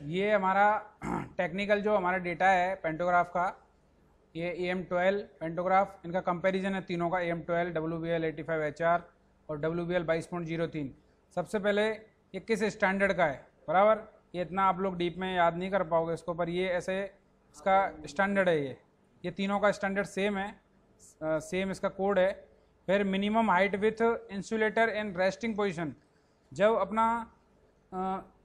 ये हमारा टेक्निकल जो हमारा डेटा है पेंटोग्राफ का, ये AM12 पेंटोग्राफ, इनका कंपैरिजन है तीनों का, AM12 WBL 85HR और WBL 22.03। सबसे पहले ये किस स्टैंडर्ड का है, बराबर, ये इतना आप लोग डीप में याद नहीं कर पाओगे इसको, पर ये ऐसे इसका स्टैंडर्ड है, ये तीनों का स्टैंडर्ड सेम है, सेम इसका कोड है। फिर minimum height with insulator in resting position, जब अपना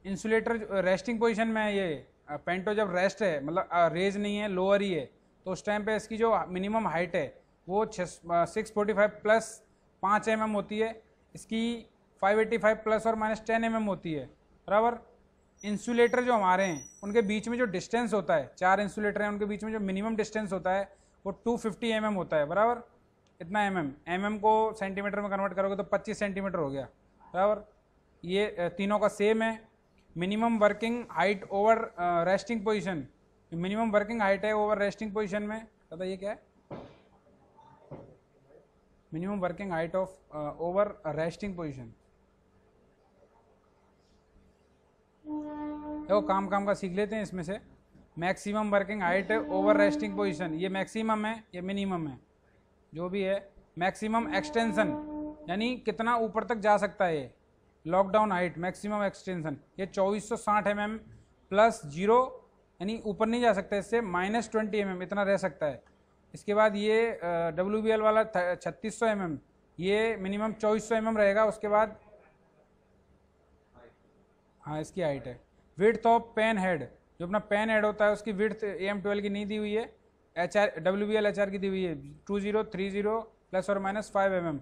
इंसुलेटर रेस्टिंग पोजीशन में है, ये पेंटो जब रेस्ट है, मतलब रेज नहीं है, लोअर ही है, तो उस टाइम पे इसकी जो मिनिमम हाइट है वो 645 प्लस 5 mm होती है, इसकी 585 प्लस और माइनस 10 mm होती है, बराबर। इंसुलेटर जो हमारे हैं उनके बीच में जो डिस्टेंस होता है, 4 इंसुलेटर हैं उनके बीच में जो मिनिमम डिस्टेंस होता है वो 250 mm होता है, बराबर। इतना mm को सेंटीमीटर में कन्वर्ट करोगे तो 25 सेंटीमीटर हो गया, बराबर। ये तीनों का सेम है। Minimum working height over resting position, minimum working height है ओवर रेस्टिंग पोजीशन में, पता ये क्या है, minimum working height of over resting position. देखो काम का सीख लेते हैं इसमें से। Maximum working height over resting position, ये मैक्सिमम है, ये मिनिमम है, जो भी है। मैक्सिमम एक्सटेंशन यानी कितना ऊपर तक जा सकता है, ये लॉकडाउन हाइट मैक्सिमम एक्सटेंशन, ये 2460 mm प्लस 0, यानी ऊपर नहीं जा सकता, इससे -20 mm इतना रह सकता है। इसके बाद ये WBL वाला 3600 mm, ये मिनिमम 2400 mm रहेगा। उसके बाद हाँ इसकी हाइट है। विड्थ ऑफ पेन हेड, जो अपना पेन हेड होता है उसकी विड्थ AM12 की नहीं दी हुई है, WBL HR की दी हुई है 2030 प्लस और minus 5 mm।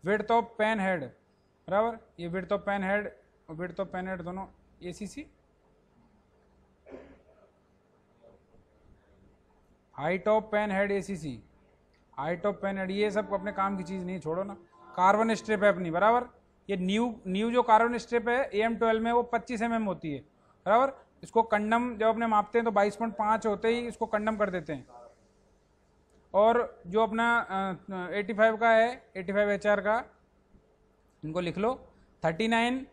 Width of pen head, बराबर, ये विड्थ ऑफ पेन हेड और विड्थ ऑफ पेन हेड दोनों ACC। Height of pen head ACC, height of pen head, ये सब अपने काम की चीज़ नहीं, छोड़ो ना। कार्बन स्ट्रिप है अपनी, बराबर, ये न्यू जो कार्बन स्ट्रिप है AM12 में वो 25 mm होती है, बराबर। इसको कंडम जब अपने मापते हैं तो 22.5 होते ही इसको कंडम कर देते हैं। और जो अपना 85 का है, 85 HR का, इनको लिख लो, 39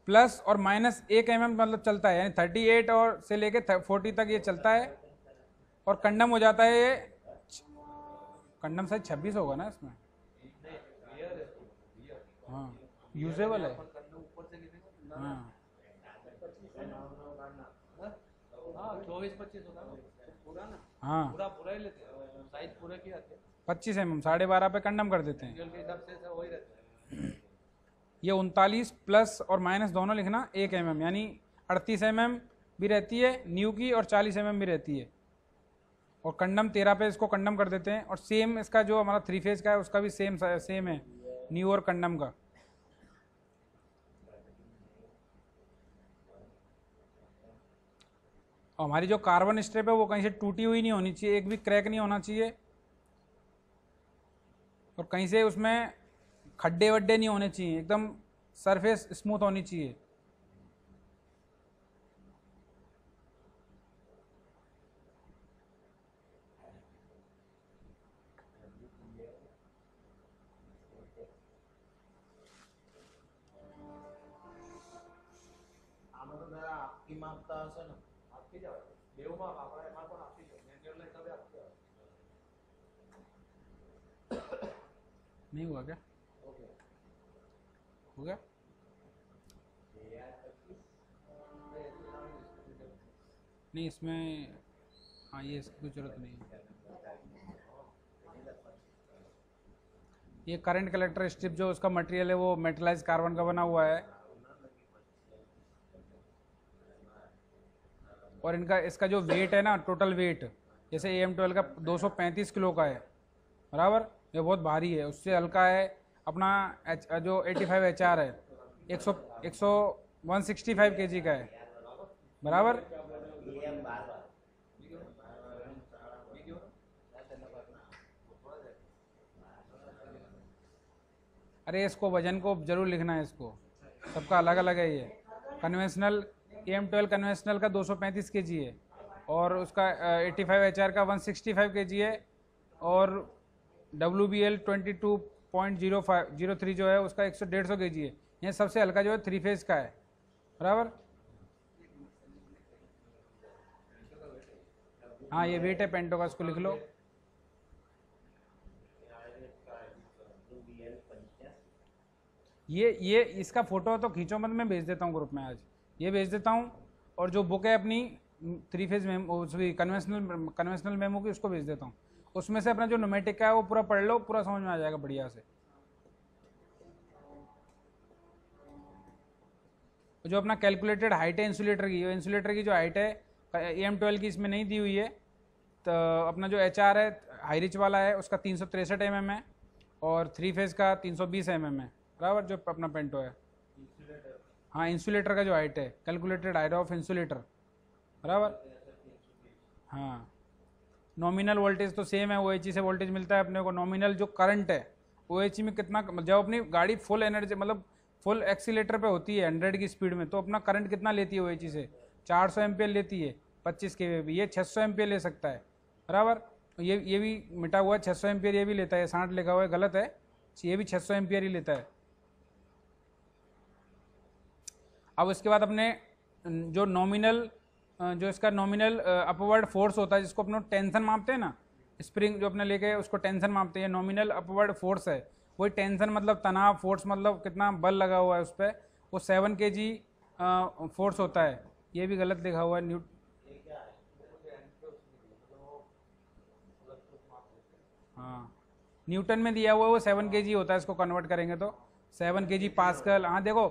प्लस और माइनस 1 mm मतलब चलता है, यानी 38 और से लेके 40 तक ये चलता है। और कंडम हो जाता है, ये कंडम शायद 26 होगा ना इसमें, हाँ यूजेबल है, हाँ 24-25 होगा पूरा ना, हाँ पूरा ही लेते हैं, साइज पूरा किया थे 25 mm 12.5 पे कंडम कर देते हैं। के हिसाब से वही रहता है। ये 39 प्लस और माइनस दोनों लिखना 1 mm, यानी 38 mm भी रहती है न्यू की और 40 mm भी रहती है। और कंडम 13 पे इसको कंडम कर देते हैं। और सेम इसका जो हमारा 3 फेज का है उसका भी सेम है, न्यू और कंडम का। और हमारी जो कार्बन स्ट्रिप है वो कहीं से टूटी हुई नहीं होनी चाहिए, एक भी क्रैक नहीं होना चाहिए, और कहीं से उसमें खड्डे वड्डे नहीं होने चाहिए, एकदम सरफेस स्मूथ होनी चाहिए। आपकी मापता हशे ना, आपकी જ આવે બેવમાં આપણે એમાં પણ આપી છે મેન્યુઅલ હિસાબે આપી છે। नहीं हुआ क्या? ओके हो गया? नहीं इसमें, हाँ ये इसकी कोई जरूरत नहीं है। ये करंट कलेक्टर स्ट्रिप जो उसका मटेरियल है वो मेटलाइज कार्बन का बना हुआ है। और इनका इसका जो वेट है ना, टोटल वेट, जैसे AM12 का 235 किलो का है, बराबर, ये बहुत भारी है। उससे हल्का है अपना जो 85 HR है, 165 kg का है, बराबर। अरे इसको वजन को जरूर लिखना है, इसको सबका अलग अलग है। ये कन्वेंशनल AM12 कन्वेंशनल का 235 kg है, और उसका 85 HR का 165 kg है, और WBL 22.03 जो है उसका 150 kg है। ये सबसे हल्का जो है 3 फेज का है, बराबर। हाँ ये वेट है पेंटो का, इसको लिख लो। ये इसका फोटो तो खींचो मत, मैं भेज देता हूँ ग्रुप में आज, ये भेज देता हूँ। और जो बुक है अपनी 3 फेज मेमो, कन्वेंशनल मेमो की, उसको भेज देता हूँ। उसमें से अपना जो न्यूमेटिक का है वो पूरा पढ़ लो, पूरा समझ में आ जाएगा बढ़िया से। जो अपना कैलकुलेटेड हाइट है इंसुलेटर की, इंसुलेटर की जो हाइट है AM12 की इसमें नहीं दी हुई है, तो अपना जो HR है हाई रिच वाला है उसका 363 mm है, और 3 फेज का 320 mm है, बराबर, जो अपना पेंटो है। हाँ इंसुलेटर का जो हाइट है, कैलकुलेटेड हाइट ऑफ इंसुलेटर, बराबर। हाँ नॉमिनल वोल्टेज तो सेम है, OHE से वोल्टेज मिलता है अपने को। नॉमिनल जो करंट है OHE में कितना, जब अपनी गाड़ी फुल एनर्जी मतलब फुल एक्सीलेटर पे होती है 100 की स्पीड में, तो अपना करंट कितना लेती है OHE से, 400 एम्पियर लेती है 25 के भी। ये 600 एम्पियर ले सकता है, बराबर। ये भी मिटा हुआ है 600 एम्पियर, ये भी लेता है, 60 लिखा हुआ है गलत है, ये भी 600 एम्पियर ही लेता है। अब उसके बाद अपने जो नॉमिनल, जो इसका नॉमिनल अपवर्ड फोर्स होता है, जिसको अपने टेंशन मापते हैं ना, स्प्रिंग जो अपने लेके उसको टेंशन मापते हैं, नॉमिनल अपवर्ड फोर्स है, वही टेंशन मतलब तनाव, फोर्स मतलब कितना बल लगा हुआ है उस पर, वो 7 kg फोर्स होता है। ये भी गलत लिखा हुआ है, हाँ न्यूटन में दिया हुआ है वो 7 kg होता है, इसको कन्वर्ट करेंगे तो 7 kg पास्कल। हाँ देखो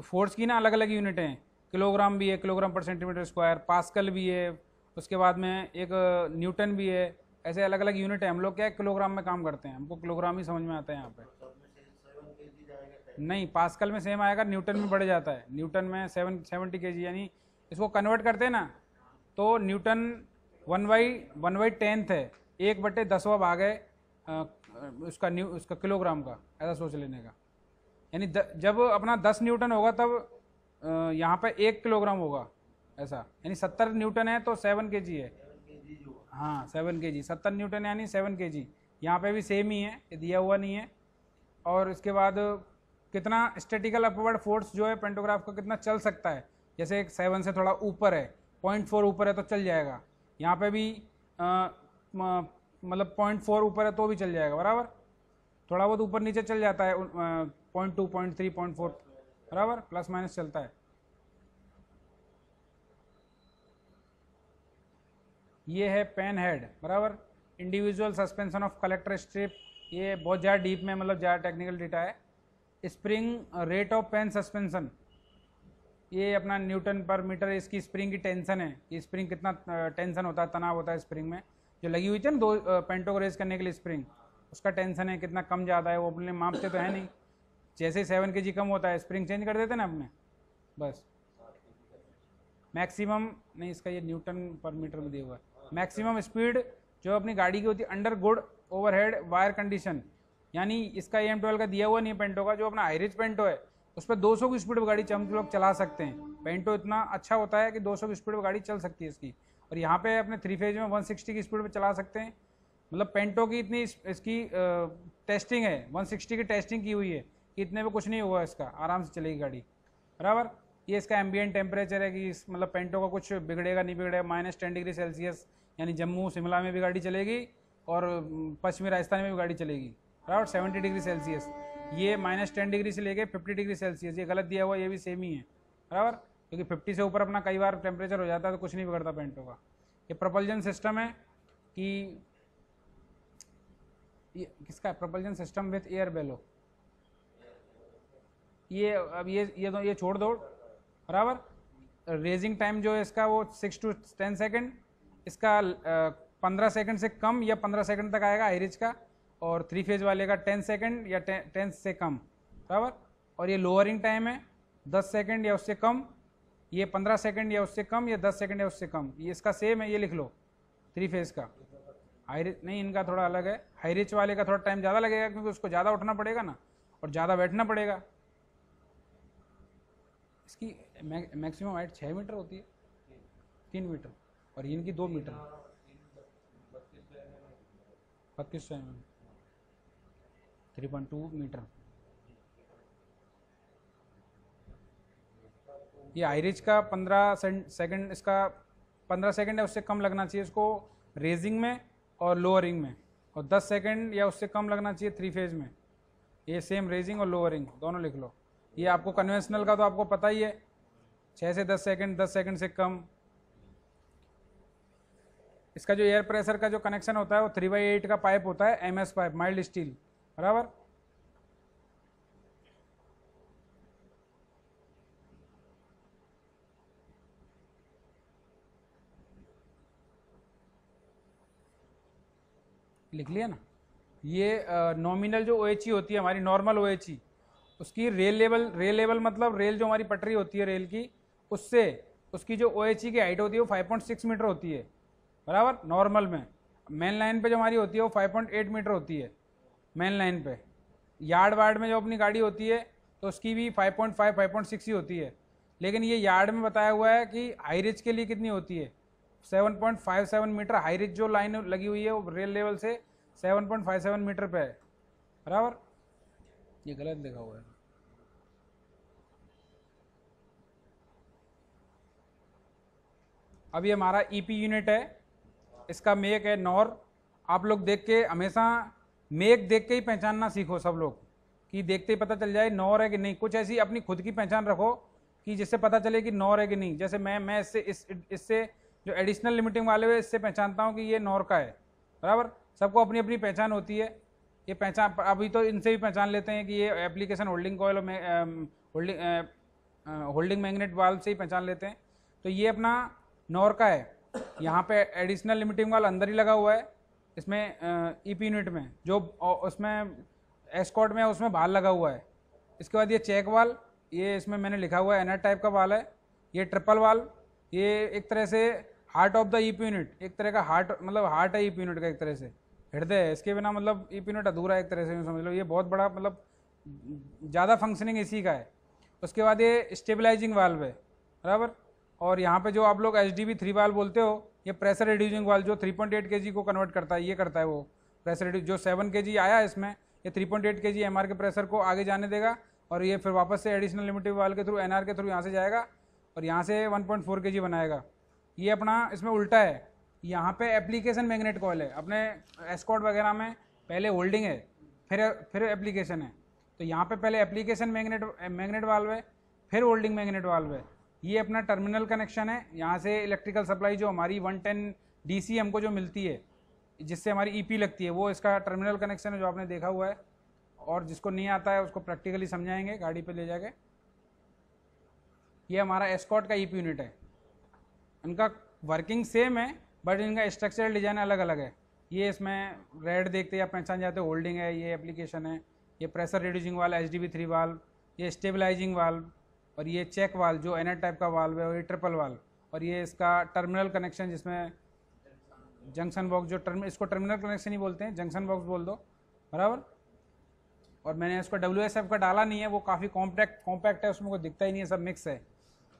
फोर्स की ना अलग अलग यूनिट हैं, किलोग्राम भी है, किलोग्राम पर सेंटीमीटर स्क्वायर, पास्कल भी है, उसके बाद में एक न्यूटन भी है, ऐसे अलग अलग यूनिट है। हम लोग क्या है किलोग्राम में काम करते हैं, हमको किलोग्राम ही समझ में आता है यहाँ पे। नहीं पास्कल में सेम आएगा, न्यूटन में बढ़ जाता है, न्यूटन में 70 kg, यानी इसको कन्वर्ट करते हैं ना तो न्यूटन 1/10 है, 1/10वां भाग है उसका किलोग्राम का, ऐसा सोच लेने का। यानी जब अपना 10 न्यूटन होगा तब यहाँ पे 1 किलोग्राम होगा, ऐसा। यानी 70 न्यूटन है तो 7 kg है। हाँ 7 kg, 70 न्यूटन यानी 7 kg। यहाँ पे भी सेम ही है, ये दिया हुआ नहीं है। और इसके बाद कितना स्टैटिकल अपवर्ड फोर्स जो है पेंटोग्राफ का कितना चल सकता है, जैसे एक 7 से थोड़ा ऊपर है, 0.4 ऊपर है तो चल जाएगा। यहाँ पे भी मतलब 0.4 ऊपर है तो भी चल जाएगा, बराबर। थोड़ा बहुत ऊपर नीचे चल जाता है 0.2, 0.3, 0.4, बराबर, प्लस माइनस चलता है। ये है पेन हेड, बराबर, individual suspension of collector strip. ये बहुत ज़्यादा डीप में मतलब ज़्यादा टेक्निकल डेटा है। Spring rate of pen suspension, ये अपना न्यूटन पर मीटर इसकी स्प्रिंग की टेंशन है, कि स्प्रिंग कितना टेंशन होता है, तनाव होता है स्प्रिंग में, जो लगी हुई थी ना दो पेंटो को रेज करने के लिए स्प्रिंग, उसका टेंशन है कितना कम ज़्यादा है, वो अपने मापते तो है नहीं। जैसे ही 7 kg कम होता है स्प्रिंग चेंज कर देते ना अपने, बस। मैक्सिमम नहीं, इसका ये न्यूटन पर मीटर में दिया हुआ है। मैक्सिमम स्पीड जो अपनी गाड़ी की होती है under good overhead wire condition, यानी इसका AM12 का दिया हुआ नहीं है पेंटो का, जो अपना हाईरिच पेंटो है उस पर 200 की स्पीड पर गाड़ी हम लोग चला सकते हैं। पेंटो इतना अच्छा होता है कि 200 की स्पीड पर गाड़ी चल सकती है इसकी। और यहाँ पे अपने 3 फेज में 160 की स्पीड पर चला सकते हैं। मतलब पेंटो की इतनी इसकी टेस्टिंग है, 160 की टेस्टिंग की हुई है कि इतने में कुछ नहीं हुआ, इसका आराम से चलेगी गाड़ी, बराबर। ये इसका एम्बियंट टेम्परेचर है कि मतलब पेंटो का कुछ बिगड़ेगा नहीं बिगड़ेगा, -10 डिग्री सेल्सियस, यानी जम्मू शिमला में भी गाड़ी चलेगी और पश्चिमी राजस्थान में भी गाड़ी चलेगी, बराबर। 70 डिग्री सेल्सियस, ये -10 डिग्री से लेके 50 डिग्री सेल्सियस, ये गलत दिया हुआ, ये भी सेम ही है, बराबर। क्योंकि 50 से ऊपर अपना कई बार टेम्परेचर हो जाता है तो कुछ नहीं बिगड़ता पेंटो का। ये प्रोपल्जन सिस्टम है कि ये किसका प्रोपल्जन सिस्टम विथ एयर बेलो। ये अब ये छोड़ दो, बराबर। रेजिंग टाइम जो है इसका वो 6 to 10 सेकेंड, इसका 15 सेकेंड से कम या 15 सेकेंड तक आएगा हाईरिच का, और 3 फेज वाले का 10 सेकेंड या 10 से कम, बराबर। और ये लोअरिंग टाइम है 10 सेकेंड या उससे कम, ये 15 सेकेंड या उससे कम, या 10 सेकेंड या उससे कम। ये इसका सेम है, ये लिख लो 3 फेज का। हाईरिच नहीं, इनका थोड़ा अलग है। हाईरिच वाले का थोड़ा टाइम ज़्यादा लगेगा क्योंकि उसको ज़्यादा उठना पड़ेगा ना, और ज़्यादा बैठना पड़ेगा। इसकी मैक्सिमम हाइट 6 मीटर होती है, 3 मीटर, और इनकी 2 मीटर, 3200 mm, 3.2 मीटर। ये हाईरिच का 15 सेकेंड इसका 15 सेकंड या उससे कम लगना चाहिए इसको रेजिंग में और लोअरिंग में, और 10 सेकंड या उससे कम लगना चाहिए 3 फेज में। ये सेम रेजिंग और लोअरिंग दोनों लिख लो। ये आपको कन्वेंशनल का तो आपको पता ही है, 6 से 10 सेकंड, 10 सेकंड से कम। इसका जो एयर प्रेशर का जो कनेक्शन होता है वो 3/8 का पाइप होता है, MS पाइप, माइल्ड स्टील, बराबर। लिख लिया ना। ये नॉमिनल जो OHE होती है हमारी, नॉर्मल OHE, उसकी रेल लेवल मतलब रेल जो हमारी पटरी होती है रेल की, उससे उसकी जो OHE की हाइट होती है वो 5.6 मीटर होती है, बराबर, नॉर्मल में। मेन लाइन पे जो हमारी होती है वो 5.8 मीटर होती है मेन लाइन पे। यार्ड वार्ड में जो अपनी गाड़ी होती है तो उसकी भी 5.5 5.6 ही होती है, लेकिन ये यार्ड में बताया हुआ है कि हाई रिच के लिए कितनी होती है, 7.57 मीटर। हाई रिच जो लाइन लगी हुई है वो रेल लेवल से 7.57 मीटर पे है, बराबर। ये गलत लिखा हुआ है। अब ये हमारा EP यूनिट है, इसका मेक है नॉर। आप लोग देख के हमेशा मेक देख के ही पहचानना सीखो सब लोग, कि देखते ही पता चल जाए नॉर है कि नहीं। कुछ ऐसी अपनी खुद की पहचान रखो कि जिससे पता चले कि नॉर है कि नहीं। जैसे मैं इससे जो एडिशनल लिमिटिंग वाले हुए इससे पहचानता हूँ कि ये नॉर का है, बराबर। सबको अपनी अपनी पहचान होती है। ये पहचान अभी तो इनसे भी पहचान लेते हैं कि ये एप्लीकेशन होल्डिंग कॉइल और होल्डिंग मैग्नेट वाल्व से ही पहचान लेते हैं। तो ये अपना नॉर का है। यहाँ पे एडिशनल लिमिटिंग वाल्व अंदर ही लगा हुआ है इसमें EP यूनिट में, जो उसमें एस्कॉर्ट में उसमें बाहर लगा हुआ है। इसके बाद ये चेक वाल्व, ये इसमें मैंने लिखा हुआ है NR टाइप का वाल्व है। ये ट्रिपल वाल्व, ये एक तरह से heart of the EP unit, एक तरह का हार्ट, मतलब हार्ट है EP यूनिट का, एक तरह से हृदय है। इसके बिना मतलब EP यूनिट अधूरा है एक तरह से, समझ लो। ये बहुत बड़ा, मतलब ज़्यादा फंक्शनिंग इसी का है। उसके बाद ये स्टेबलाइजिंग वाल्व है, बराबर। और यहाँ पे जो आप लोग HDB 3 वाल्व बोलते हो, ये प्रेशर रिड्यूसिंग वाल्व जो 3.8 kg को कन्वर्ट करता है, ये करता है वो प्रेशर रिड्यूस। जो 7 kg आया है इसमें, ये 3.8 kg MR के प्रेशर को आगे जाने देगा, और ये फिर वापस से एडिशनल लिमिटिंग वाल्व के थ्रू NR के थ्रू यहाँ से जाएगा और यहाँ से 1.4 kg बनाएगा। ये अपना इसमें उल्टा है। यहाँ पे एप्लीकेशन मैग्नेट कॉइल है। अपने एस्कॉर्ट वगैरह में पहले होल्डिंग है, फिर एप्लीकेशन है। तो यहाँ पे पहले एप्लीकेशन मैग्नेट वाल्व है, फिर होल्डिंग मैग्नेट वाल्व है। ये अपना टर्मिनल कनेक्शन है। यहाँ से इलेक्ट्रिकल सप्लाई जो हमारी 110 DC हमको जो मिलती है, जिससे हमारी EP लगती है, वो इसका टर्मिनल कनेक्शन है जो आपने देखा हुआ है। और जिसको नहीं आता है उसको प्रैक्टिकली समझाएंगे गाड़ी पे ले जाके। ये हमारा एस्कॉर्ट का EP यूनिट है। इनका वर्किंग सेम है, बट इनका स्ट्रक्चरल डिजाइन अलग अलग है। ये इसमें रेड देखते या पहचान जाते हो, होल्डिंग है, ये एप्लीकेशन है, ये pressure reducing valve HDB 3 valve, ये स्टेबलाइजिंग वाल्व, और ये चेक वाल्व जो NR टाइप का वाल्व है, और ये ट्रिपल वाल्व, और ये इसका टर्मिनल कनेक्शन जिसमें जंक्शन बॉक्स, जो इसको टर्मिनल कनेक्शन ही बोलते हैं, जंक्शन बॉक्स बोल दो, बराबर। और मैंने इसको WSF का डाला नहीं है, वो काफ़ी कॉम्पैक्ट है, उसमें कोई दिखता ही नहीं है, सब मिक्स है,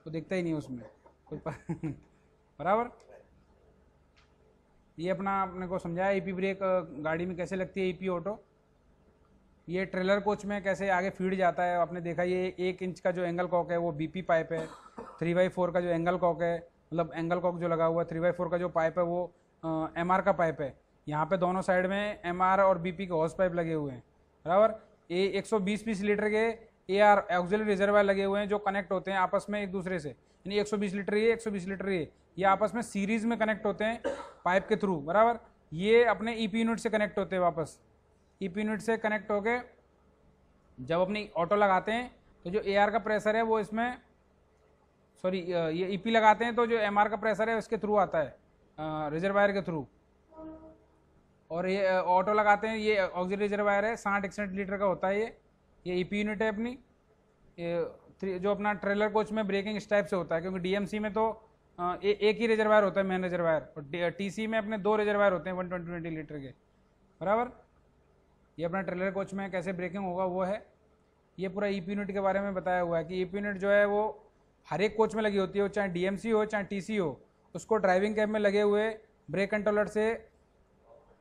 तो दिखता ही नहीं है उसमें कोई बराबर। ये अपने को समझाया EP ब्रेक गाड़ी में कैसे लगती है, EP ऑटो। ये ट्रेलर कोच में कैसे आगे फीड जाता है, आपने देखा। ये 1 इंच का जो एंगल कॉक है वो BP पाइप है। 3/4 का जो एंगल कॉक है, मतलब एंगल कॉक जो लगा हुआ है, 3/4 का जो पाइप है वो MR का पाइप है। यहाँ पे दोनों साइड में MR और BP के हॉस पाइप लगे हुए हैं, बराबर। 120 लीटर के AR ऑक्सिलरी रिजर्वायर लगे हुए हैं जो कनेक्ट होते हैं आपस में एक दूसरे से, यानी 120 लीटर ये, 120 लीटर ये आपस में सीरीज में कनेक्ट होते हैं पाइप के थ्रू, बराबर। ये अपने EP यूनिट से कनेक्ट होते हैं वापस। EP यूनिट से कनेक्ट होके जब अपनी ऑटो लगाते हैं तो जो AR का प्रेशर है वो इसमें, सॉरी, ये EP लगाते हैं तो जो MR का प्रेशर है उसके थ्रू आता है, रिजर्वायर के थ्रू। और ये ऑटो लगाते हैं, ये ऑक्सिलरी रिजर्वायर है, 60-61 लीटर का होता है ये EP यूनिट है अपनी। ये जो अपना ट्रेलर कोच में ब्रेकिंग इस टाइप से होता है, क्योंकि DMC में तो एक ही रिजर्वायर होता है, मेन रिजर्वायर, और TC में अपने 2 रिजर्वायर होते हैं 120 लीटर के, बराबर। ये अपना ट्रेलर कोच में कैसे ब्रेकिंग होगा वो है। ये पूरा EP यूनिट के बारे में बताया हुआ है कि EP यूनिट जो है वो हर एक कोच में लगी होती है, चाहे DMC हो चाहे TC हो, उसको ड्राइविंग कैब में लगे हुए ब्रेक कंट्रोलर से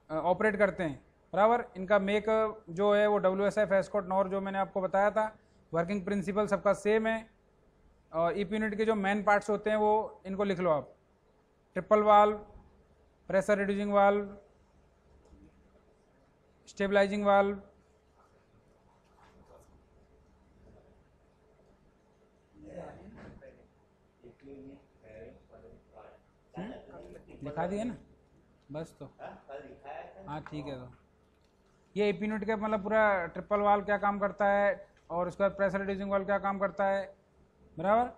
ऑपरेट करते हैं, बराबर। इनका मेक जो है वो WSF एस्कॉर्ट नॉर जो मैंने आपको बताया था। वर्किंग प्रिंसिपल सबका सेम है। और EP यूनिट के जो मेन पार्ट्स होते हैं वो इनको लिख लो आप। Triple valve, pressure reducing valve, stabilising valve, दिखा दिए ना बस। तो हाँ ठीक है। तो ये ईपी यूनिट का मतलब पूरा ट्रिपल वाल्व क्या काम करता है और उसके बाद प्रेशर रिड्यूसिंग वाल्व क्या काम करता है, बराबर।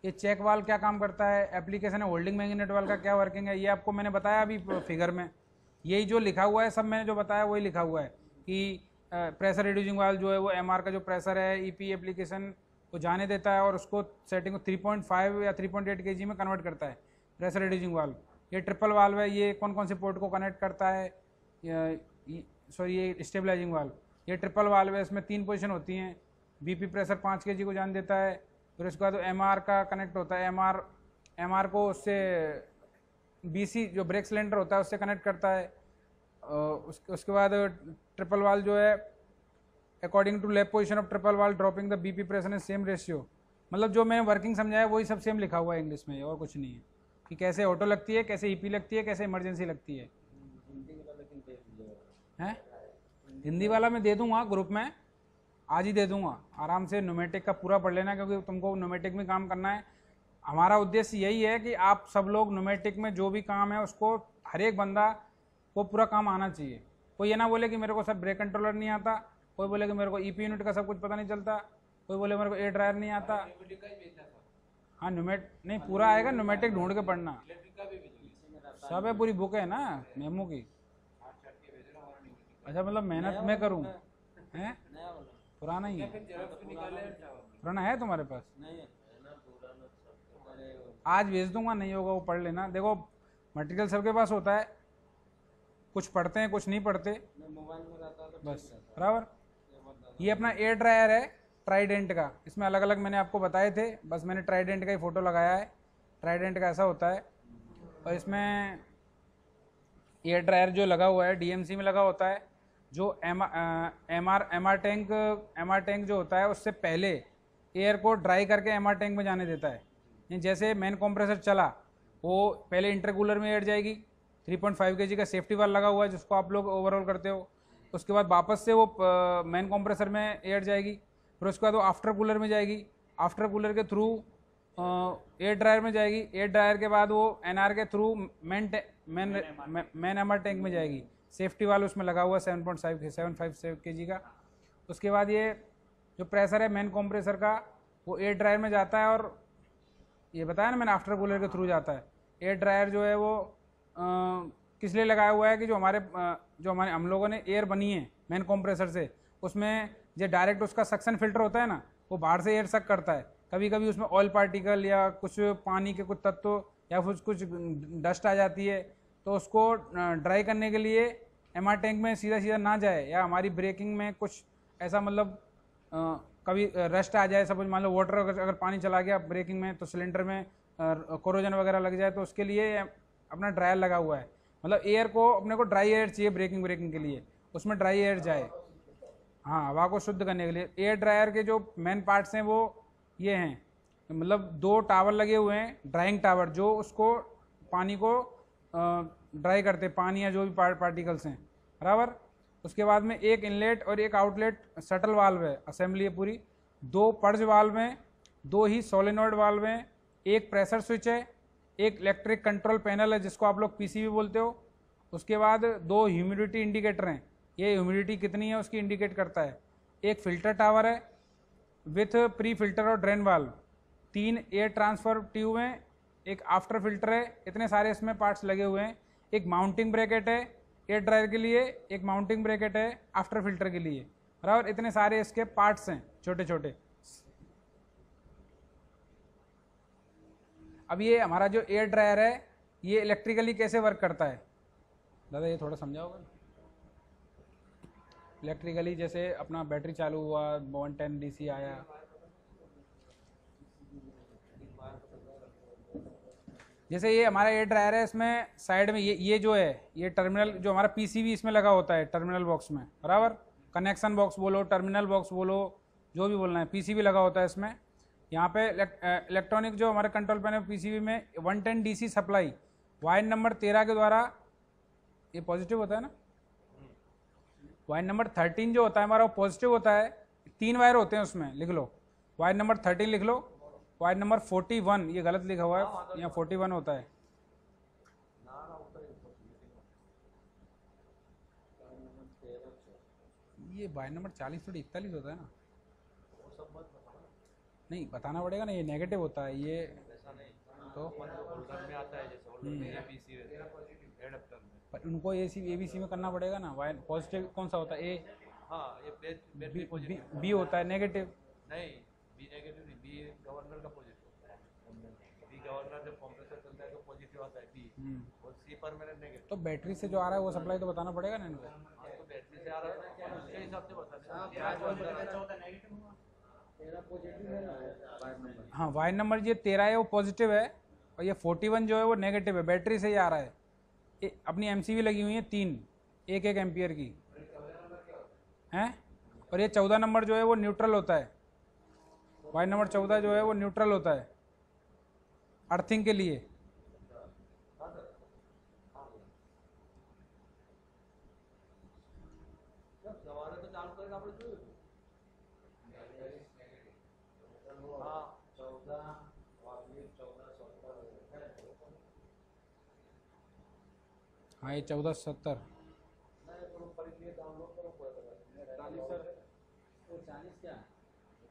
ये चेक वाल्व क्या काम करता है, एप्लीकेशन है होल्डिंग मैग्नेट वाल्व का क्या वर्किंग है, ये आपको मैंने बताया अभी फिगर में। यही जो लिखा हुआ है सब मैंने जो बताया वही लिखा हुआ है कि प्रेशर रिड्यूसिंग वाल्व जो है वो एमआर का जो प्रेशर है ईपी एप्लीकेशन को जाने देता है और उसको सेटिंग को 3.5 या 3.8 kg में कन्वर्ट करता है प्रेशर रिड्यूसिंग वाल्व। ये ट्रिपल वाल्व है, ये कौन कौन से पोर्ट को कनेक्ट करता है, सॉरी ये स्टेबलाइजिंग वाल्व। ये ट्रिपल वाल्व है, इसमें 3 पोजीशन होती हैं। बीपी प्रेशर 5 kg को जान देता है, फिर उसके बाद एमआर का कनेक्ट होता है, एमआर को उससे बीसी जो ब्रेक सिलेंडर होता है उससे कनेक्ट करता है। उसके बाद ट्रिपल वाल्व जो है according to left position of triple valve dropping the BP pressure in same ratio. मतलब जो मैंने वर्किंग समझाया वही सब सेम लिखा हुआ है इंग्लिश में, और कुछ नहीं है कि कैसे ऑटो लगती है, कैसे ईपी लगती है, कैसे इमरजेंसी लगती है। हैं हिंदी वाला मैं दे दूंगा ग्रुप में, आज ही दे दूंगा। आराम से न्यूमेटिक का पूरा पढ़ लेना क्योंकि तुमको न्यूमेटिक में काम करना है। हमारा उद्देश्य यही है कि आप सब लोग न्यूमेटिक में जो भी काम है उसको हर एक बंदा को पूरा काम आना चाहिए। कोई ये ना बोले कि मेरे को सर ब्रेक कंट्रोलर नहीं आता, कोई बोले कि मेरे को ईपी यूनिट का सब कुछ पता नहीं चलता, कोई बोले मेरे को एयर ड्रायर नहीं आता। हाँ न्यूमेट नहीं पूरा आएगा, न्यूमेटिक ढूंढ के पढ़ना सब है, पूरी बुक है ना मेमो की। अच्छा मतलब मेहनत मैं करूँ हैं, पुराना ही है, पुराना है तुम्हारे पास? आज भेज दूंगा, नहीं होगा वो पढ़ लेना। देखो मटेरियल सबके पास होता है, कुछ पढ़ते हैं कुछ नहीं पढ़ते बस, बराबर। ये अपना एयर ड्रायर है ट्राइडेंट का, इसमें अलग अलग मैंने आपको बताए थे, बस मैंने ट्राइडेंट का ही फोटो लगाया है। ट्राइडेंट का ऐसा होता है और इसमें एयर ड्रायर जो लगा हुआ है डीएमसी में लगा होता है। जो एमआर टैंक जो होता है उससे पहले एयर को ड्राई करके एमआर टैंक में जाने देता है। जैसे मेन कंप्रेसर चला वो पहले इंटरकूलर में एयर जाएगी, 3.5 kg का सेफ्टी वाल लगा हुआ है जिसको आप लोग ओवरऑल करते हो। उसके बाद वापस से वो मेन कंप्रेसर में एयर जाएगी, फिर उसके बाद वो आफ्टर कूलर में जाएगी, आफ्टर कूलर के थ्रू एयर ड्रायर में जाएगी, एयर ड्रायर के बाद वो एनआर के थ्रू मेन एमआर टैंक में जाएगी। सेफ्टी वाल उसमें लगा हुआ 7.5 kg का। उसके बाद ये जो प्रेशर है मेन कंप्रेसर का वो एयर ड्रायर में जाता है, और ये बताया ना मैंने आफ्टर कूलर के थ्रू जाता है। एयर ड्रायर जो है वो किस लिए लगाया हुआ है कि जो हमारे हम लोगों ने एयर बनी है मेन कंप्रेसर से, उसमें जो डायरेक्ट उसका सक्शन फिल्टर होता है ना वो बाहर से एयर सक करता है। कभी कभी उसमें ऑयल पार्टिकल या कुछ पानी के कुछ तत्व या फिर कुछ डस्ट आ जाती है, तो उसको ड्राई करने के लिए एमआर टैंक में सीधा सीधा ना जाए, या हमारी ब्रेकिंग में कुछ ऐसा मतलब कभी रस्ट आ जाए, सपोज मान लो वाटर अगर पानी चला गया ब्रेकिंग में तो सिलेंडर में कोरोजन वगैरह लग जाए, तो उसके लिए अपना ड्रायर लगा हुआ है। मतलब एयर को अपने को ड्राई एयर चाहिए ब्रेकिंग के लिए, उसमें ड्राई एयर जाए, हाँ हवा को शुद्ध करने के लिए। एयर ड्रायर के जो मेन पार्ट्स हैं वो ये हैं, मतलब 2 टावर लगे हुए हैं, ड्राइंग टावर, जो उसको पानी को ड्राई करते, पानी या जो भी पार्टिकल्स हैं, बराबर। उसके बाद में एक इनलेट और एक आउटलेट शटल वाल्व है, असेंबली है पूरी। 2 पर्ज वाल्व हैं, 2 ही सोलेनॉइड वाल्व हैं, एक प्रेशर स्विच है, एक इलेक्ट्रिक कंट्रोल पैनल है जिसको आप लोग पीसीबी बोलते हो। उसके बाद 2 ह्यूमिडिटी इंडिकेटर हैं, ये ह्यूमिडिटी कितनी है उसकी इंडिकेट करता है। एक फिल्टर टावर है विथ प्री फिल्टर और drain valve, 3 air transfer tube हैं, एक आफ्टर फिल्टर है। इतने सारे इसमें पार्ट्स लगे हुए हैं। एक माउंटिंग ब्रैकेट है एयर ड्रायर के लिए, एक माउंटिंग ब्रैकेट है आफ्टर फिल्टर के लिए, बराबर। इतने सारे इसके पार्ट्स हैं छोटे छोटे। अब ये हमारा जो एयर ड्रायर है ये इलेक्ट्रिकली कैसे वर्क करता है, दादा ये थोड़ा समझाओगे? इलेक्ट्रिकली जैसे अपना बैटरी चालू हुआ, 110 DC आया, जैसे ये हमारा एयर ड्रायर है, इसमें साइड में ये जो है ये टर्मिनल, जो हमारा पीसीबी इसमें लगा होता है टर्मिनल बॉक्स में, बराबर। कनेक्शन बॉक्स बोलो, टर्मिनल बॉक्स बोलो, जो भी बोलना है, पीसीबी लगा होता है इसमें। यहाँ पे इलेक्ट्रॉनिक जो हमारे कंट्रोल पैनल पीसीबी में 110 DC सप्लाई वायर नंबर 13 के द्वारा ये पॉजिटिव होता है ना, वायर नंबर 13 जो होता है हमारा वो पॉजिटिव होता है, 3 वायर होते हैं उसमें, लिख लो वायर नंबर 13 लिख लो। वायर नंबर 41 ये गलत लिखा हुआ है, यहाँ 41 होता है। ये वायर नंबर 40 थोड़ी 41 होता है ना, नहीं बताना पड़ेगा ना, ये नेगेटिव होता है ये तो। होल्डर में आता है जैसे होल्डर में एबीसी एडाप्टर में, पर उनको एबीसी में करना पड़ेगा ना। वायर पॉजिटिव कौन सा होता है, ए हाँ ये बैटरी पॉजिटिव बी होता है नेगेटिव। नहीं, बी नेगेटिव नहीं, बी गवर्नर का पॉजिटिव होता है। बी गवर्नर जब कंप्रेसर चलता है तो पॉजिटिव आता है बी, और सी परमानेंट नेगेटिव। तो बैटरी से जो आ रहा है वो सप्लाई तो बताना पड़ेगा ना इनको। हाँ तो बैटरी से आ रहा है ना, उसके हिसाब से बताते हैं। हाँ वायर नंबर ये 13 है वो पॉजिटिव है, और ये 41 जो है वो नेगेटिव है, बैटरी से ही आ रहा है। अपनी एमसीवी लगी हुई है 3 1 एम्पियर की हैं, और ये 14 नंबर जो है वो न्यूट्रल होता है। वायर नंबर 14 जो है वो न्यूट्रल होता है अर्थिंग के लिए। हाँ ये 1470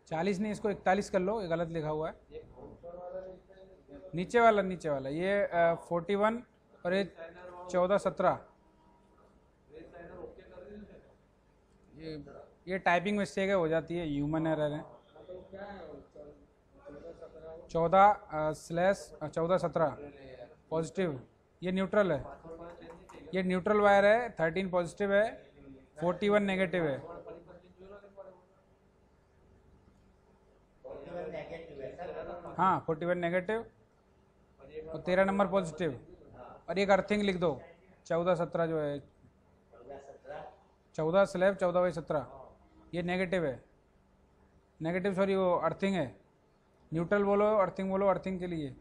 40 नहीं, इसको 41 कर लो, ये गलत लिखा हुआ है नीचे वाला ये 41 और ये 1417। ये टाइपिंग मिस्टेक है, हो जाती है, ह्यूमन एरर है। 14/1417 पॉजिटिव, ये न्यूट्रल है, ये न्यूट्रल वायर है। 13 पॉजिटिव है, 41 नेगेटिव है। हाँ 41 नेगेटिव और 13 नंबर पॉजिटिव, और एक अर्थिंग लिख दो 1417 जो है 14/14/17 ये नेगेटिव है, नेगेटिव सॉरी वो अर्थिंग है। न्यूट्रल बोलो अर्थिंग बोलो, अर्थिंग के लिए।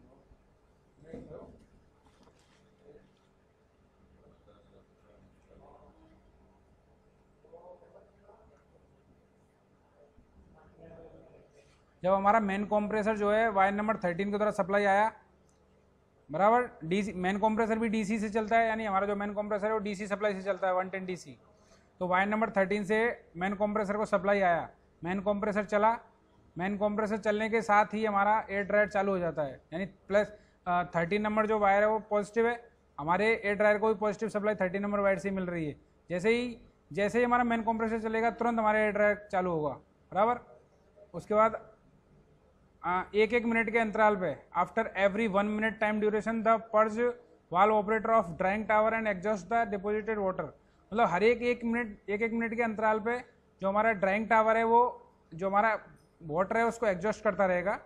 जब हमारा मेन कंप्रेसर जो है वायर नंबर 13 की तरह सप्लाई आया बराबर, डीसी मेन कंप्रेसर भी डीसी से चलता है, यानी हमारा जो मेन कंप्रेसर है वो डीसी सप्लाई से चलता है 110 डीसी। तो वायर नंबर 13 से मेन कंप्रेसर को सप्लाई आया, मेन कंप्रेसर चला, मेन कंप्रेसर चलने के साथ ही हमारा एयर ड्रायर चालू हो जाता है, यानी प्लस 13 नंबर जो वायर है वो पॉजिटिव है, हमारे एयर ड्रायर को भी पॉजिटिव सप्लाई 13 नंबर वायर से मिल रही है। जैसे ही हमारा मेन कंप्रेसर चलेगा तुरंत हमारा एयर ड्रायर चालू होगा बराबर। उसके बाद 1 मिनट के अंतराल पे after every 1 minute time duration the purge valve operator of drawing tower and exhaust the deposited water, मतलब हर एक मिनट के अंतराल पे जो हमारा ड्राइंग टावर है वो जो हमारा वाटर है उसको एग्जॉस्ट करता रहेगा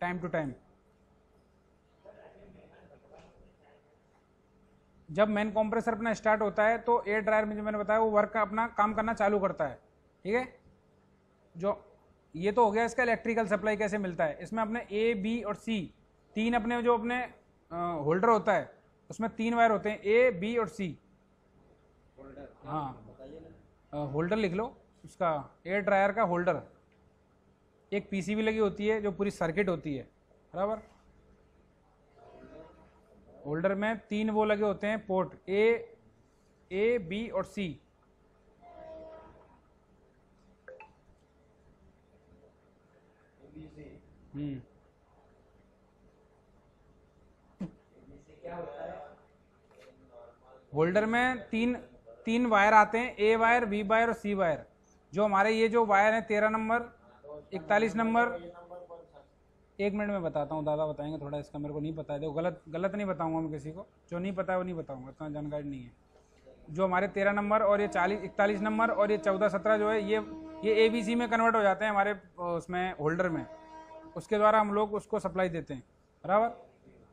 टाइम टू टाइम। जब मेन कंप्रेसर अपना स्टार्ट होता है तो एयर ड्रायर में जो मैंने बताया वो वर्क अपना काम करना चालू करता है, ठीक है। जो ये तो हो गया इसका इलेक्ट्रिकल सप्लाई कैसे मिलता है। इसमें अपने ए बी और सी तीन अपने जो अपने होल्डर होता है उसमें 3 वायर होते हैं, ए बी और सी। हाँ होल्डर लिख लो उसका, एयर ड्रायर का होल्डर, एक पीसीबी लगी होती है जो पूरी सर्किट होती है बराबर। होल्डर में 3 वो लगे होते हैं पोर्ट, ए बी और सी। होल्डर में तीन वायर आते हैं, ए वायर बी वायर और सी वायर। जो हमारे ये जो वायर है 13 नंबर 41 नंबर, 1 मिनट में बताता हूँ, दादा बताएंगे, थोड़ा इसका मेरे को नहीं पता है, देखो गलत नहीं बताऊंगा मैं किसी को, जो नहीं पता है वो नहीं बताऊंगा, इतना जानकारी नहीं है। जो हमारे 13 नंबर और ये 41 नंबर और ये 14-17 जो है ये ABC में कन्वर्ट हो जाते हैं हमारे उसमें होल्डर में, उसके द्वारा हम लोग उसको सप्लाई देते हैं बराबर।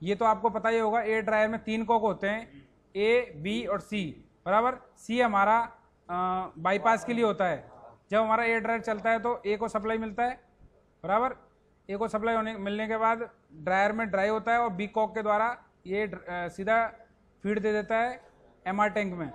ये तो आपको पता ही होगा, एयर ड्रायर में 3 कॉक होते हैं, ए बी और सी बराबर। सी हमारा बाईपास के लिए होता है, जब हमारा एयर ड्रायर चलता है तो ए को सप्लाई मिलता है बराबर। ए को सप्लाई मिलने के बाद ड्रायर में ड्राई होता है और बी कॉक के द्वारा ये सीधा फीड दे देता है MR टैंक में।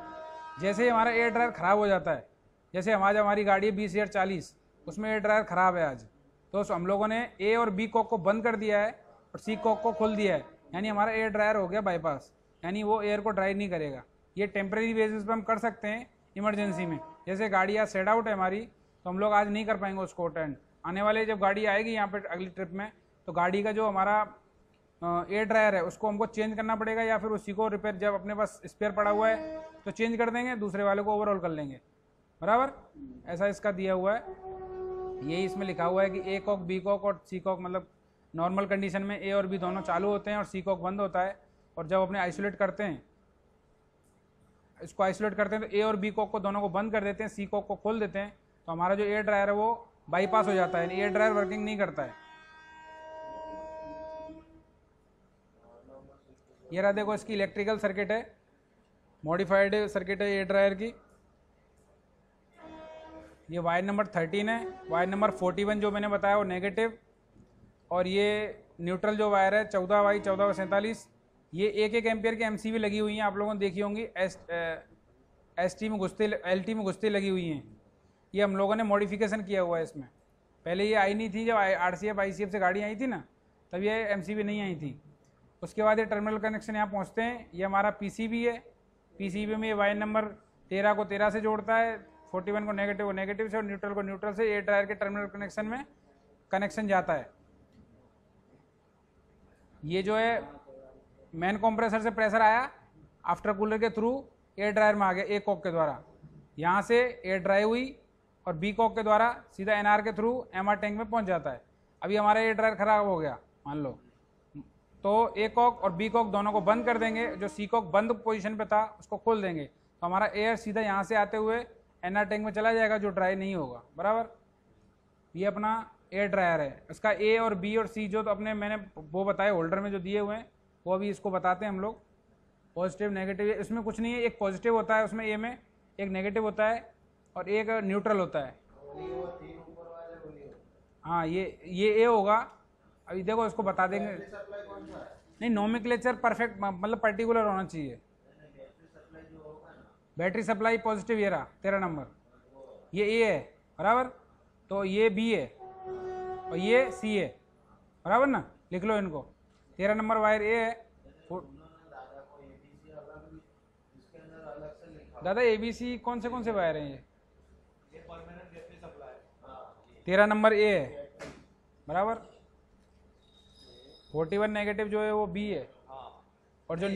जैसे ही हमारा एयर ड्रायर ख़राब हो जाता है, जैसे हमारी गाड़ी है 20,040, उसमें एयर ड्रायर ख़राब है आज, तो हम लोगों ने A और B कॉक को बंद कर दिया है और C कॉक को खोल दिया है, यानी हमारा एयर ड्रायर हो गया बाईपास, यानी वो एयर को ड्राई नहीं करेगा। ये टेम्प्रेरी बेसिस पर हम कर सकते हैं इमरजेंसी में। जैसे गाड़ी आज सेट आउट है हमारी, तो हम लोग आज नहीं कर पाएंगे उसको अटेंड। आने वाले जब गाड़ी आएगी यहाँ पे अगली ट्रिप में, तो गाड़ी का जो हमारा एयर ड्रायर है उसको हमको चेंज करना पड़ेगा, या फिर उसी को रिपेयर, जब अपने पास स्पेयर पड़ा हुआ है तो चेंज कर देंगे, दूसरे वाले को ओवरऑल कर लेंगे। बराबर, ऐसा इसका दिया हुआ है। यही इसमें लिखा हुआ है कि A कॉक, B कॉक और C कॉक, मतलब नॉर्मल कंडीशन में A और B दोनों चालू होते हैं और C कॉक बंद होता है। और जब अपने आइसोलेट करते हैं, इसको आइसोलेट करते हैं, तो A और B कॉक को दोनों को बंद कर देते हैं, C कॉक को खोल देते हैं, तो हमारा जो एयर ड्रायर है वो बाईपास हो जाता है, एयर ड्रायर वर्किंग नहीं करता है। ये रहा, देखो इसकी इलेक्ट्रिकल सर्किट है, मॉडिफाइड सर्किट है एयर ड्रायर की। ये वायर नंबर 13 है, वायर नंबर 41 जो मैंने बताया वो नेगेटिव, और ये न्यूट्रल जो वायर है 14/14/47, ये 1-1 एम्पियर की MCB लगी हुई हैं, आप लोगों ने देखी होंगी, ST में घुसते, LT में घुसते लगी हुई हैं। ये हम लोगों ने मॉडिफिकेशन किया हुआ है इसमें, पहले ये आई नहीं थी, जब RCF ICF से गाड़ी आई थी ना, तब ये MCB नहीं आई थी। उसके बाद ये टर्मिनल कनेक्शन यहाँ पहुँचते हैं, ये हमारा PCB है, PCB में ये वायर नंबर 13 को 13 से जोड़ता है, 41 को नेगेटिव से, और न्यूट्रल को न्यूट्रल से एयर ड्रायर के टर्मिनल कनेक्शन में कनेक्शन जाता है। ये जो है मेन कंप्रेसर से प्रेशर आया, आफ्टर कूलर के थ्रू एयर ड्रायर में आ गया A कॉक के द्वारा, यहाँ से एयर ड्राई हुई और B कॉक के द्वारा सीधा NR के थ्रू MR टैंक में पहुँच जाता है। अभी हमारा एयर ड्रायर खराब हो गया मान लो, तो A कॉक और B कॉक दोनों को बंद कर देंगे, जो C कॉक बंद पोजीशन पे था उसको खोल देंगे, तो हमारा एयर सीधा यहाँ से आते हुए NR टैंक में चला जाएगा, जो ड्राई नहीं होगा। बराबर, ये अपना एयर ड्रायर है। इसका A और B और C जो तो अपने मैंने वो बताए होल्डर में जो दिए हुए हैं, वो अभी इसको बताते हैं हम लोग। पॉजिटिव नेगेटिव, इसमें कुछ नहीं है, एक पॉजिटिव होता है उसमें A में, एक नेगेटिव होता है और एक न्यूट्रल होता है। हाँ, ये A होगा। अभी देखो इसको बता देंगे, नहीं नोमेनक्लेचर परफेक्ट, मतलब पर्टिकुलर होना चाहिए। बैटरी सप्लाई पॉजिटिव, ये रहा 13 नंबर, ये A है बराबर, तो ये B है और ये C है बराबर ना, लिख लो इनको। 13 नंबर वायर A है। दादा ABC कौन से वायर हैं ये? 13 नंबर A है बराबर, 41 नेगेटिव जो है वो B है, और जो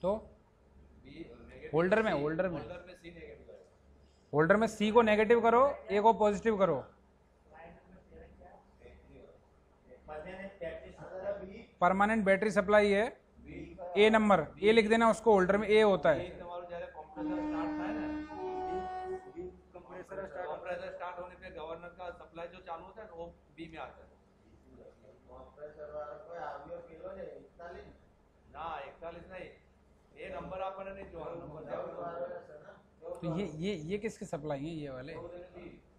तो होल्डर में C को नेगेटिव करो, A को पॉजिटिव करो। परमानेंट बैटरी सप्लाई है, A नंबर, A लिख देना उसको, होल्डर में A होता है। कंप्रेसर स्टार्ट होने पे गवर्नर का सप्लाई जो चालू होता है वो B में आता है। ना 41 नहीं, ये नंबर आपने नहीं जो नंबर, तो ये किसके सप्लाई है ये वाले?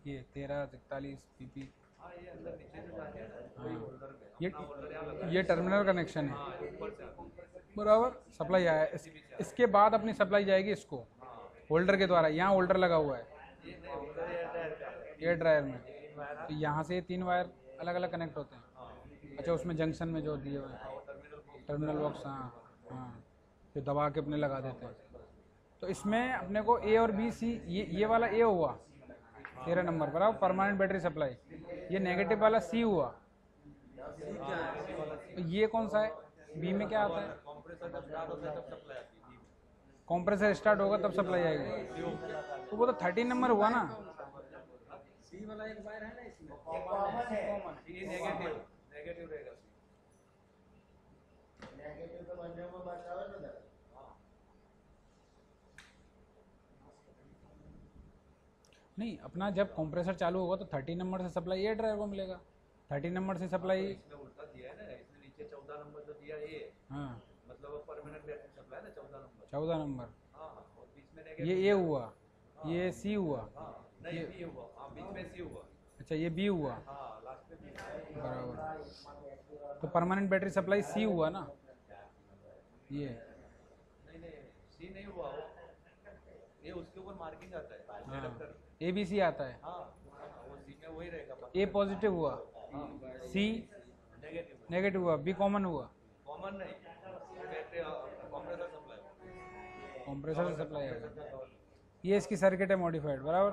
ये 13 41 PP। हाँ, ये अंदर नीचे जो जाते हैं ना, वही होल्डर में, ये टर्मिनल कनेक्शन है बराबर, सप्लाई आया इसके बाद अपनी सप्लाई जाएगी इसको होल्डर के द्वारा। यहाँ होल्डर लगा हुआ है एयर ड्रायर में, तो यहाँ से 3 वायर अलग अलग कनेक्ट होते हैं। अच्छा, उसमें जंक्शन में जो दिए हुए हैं टर्मिनल बॉक्स, हाँ, जो दबा के अपने लगा देते हैं। तो इसमें अपने को A और B C, ये वाला A हुआ 13 नंबर बराबर, परमानेंट बैटरी सप्लाई। ये नेगेटिव वाला C हुआ। तो ये कौन सा है? B में क्या आता है? कंप्रेसर स्टार्ट होगा तब सप्लाई आएगी, तो वो तो 13 नंबर हुआ ना। C वाला एक वायर है ना इसमें, कॉमन नेगेटिव रहेगा। नेगेटिव तो बनने में बचावे ना। नहीं, अपना जब कंप्रेसर चालू होगा तो 13 नंबर से सप्लाई एयर ड्रायर को मिलेगा, 13 नंबर से सप्लाई। इसमें उल्टा दिया है ना, इसमें नीचे 14 नंबर जो दिया है, हाँ, मतलब परमानेंट बैटरी सप्लाई है ना 14 नंबर। हाँ, और बीच में नेगेटिव, ये A हुआ, ये C हुआ, नहीं ये B हुआ, हाँ बीच में C हुआ। अच्छा, ये B हुआ, हाँ लास्ट में B बराबर। तो परमानेंट बैटरी सप्लाई C हुआ ना, ये सी नहीं हुआ वो, ये उसके ऊपर मार्किंग आता है एडेप्टर। ए बी सी आता है, हाँ वो सी में वही रहेगा। ए पॉजिटिव हुआ, सी नेगेटिव नेगेटिव हुआ, बी कॉमन हुआ, कॉमन नहीं, कहते कंप्रेसर सप्लाई। कंप्रेसर सप्लाई है, ये इसकी सर्किट है मॉडिफाइड, बराबर।